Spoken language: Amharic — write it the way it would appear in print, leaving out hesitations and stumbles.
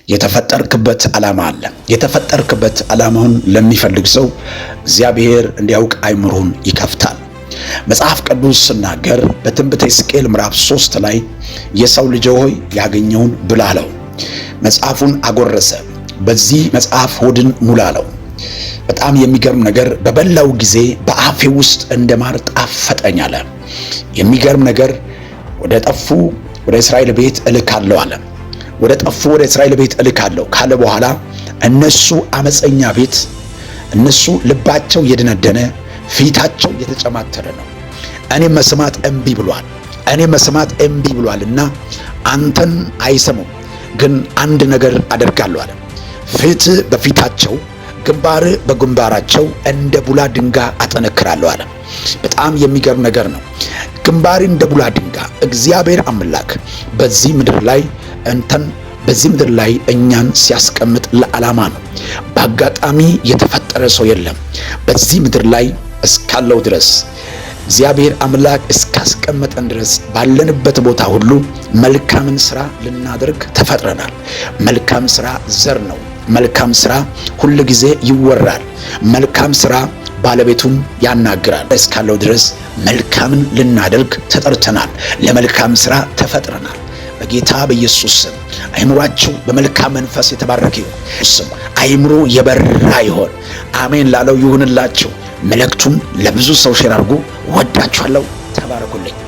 የተፈጠርክበት ዓላማ አለ። የተፈጠርክበት ዓላማውን ለሚፈልግ ሰው እግዚአብሔር እንዲያውቅ አይምሮን ይከፍታል። መጽሐፍ ቅዱስ ሲናገር በትንቢተ ሕዝቅኤል ምዕራፍ 3 ላይ የሰው ልጅ ሆይ ያገኘውን ብላ አለው። መጽሐፉን አጎረሰ። በዚህ መጽሐፍ ሆድን ሙላ አለው። በጣም የሚገርም ነገር በበላው ጊዜ በአፌ ውስጥ እንደማር ጣፈጠኝ አለ። የሚገርም ነገር ወደ ጠፉ ወደ እስራኤል ቤት እልካለሁ አለ። ወደ ጠፉ ወደ እስራኤል ቤት እልካለሁ ካለ በኋላ እነሱ አመፀኛ ቤት፣ እነሱ ልባቸው የደነደነ ፊታቸው የተጨማተረ ነው። እኔ መስማት እምቢ ብሏል። እኔ መስማት እምቢ ብሏልና አንተን አይሰሙም፣ ግን አንድ ነገር አደርጋለሁ አለ። ፊት በፊታቸው ግንባር በግንባራቸው እንደ ቡላ ድንጋይ አጠነክራለሁ አለ። በጣም የሚገርም ነገር ነው። ግንባር እንደ ቡላ ድንጋይ እግዚአብሔር አምላክ በዚህ ምድር ላይ በዚህ ምድር ላይ እኛን ሲያስቀምጥ ለዓላማ ነው። በአጋጣሚ የተፈጠረ ሰው የለም። በዚህ ምድር ላይ እስካለው ድረስ እግዚአብሔር አምላክ እስካስቀመጠን ድረስ ባለንበት ቦታ ሁሉ መልካምን ሥራ ልናደርግ ተፈጥረናል። መልካም ሥራ ዘር ነው። መልካም ሥራ ሁል ጊዜ ይወራል። መልካም ሥራ ባለቤቱን ያናግራል። እስካለው ድረስ መልካምን ልናደርግ ተጠርተናል። ለመልካም ሥራ ተፈጥረናል። በጌታ በኢየሱስ ስም አይምሮአችሁ በመልካም መንፈስ የተባረከ ይሁን። ስም አይምሮ የበራ ይሆን። አሜን ላለው ይሁንላችሁ። መልእክቱን ለብዙ ሰው ሼር አድርጉ። ወዳችኋለሁ። ተባረኩልኝ።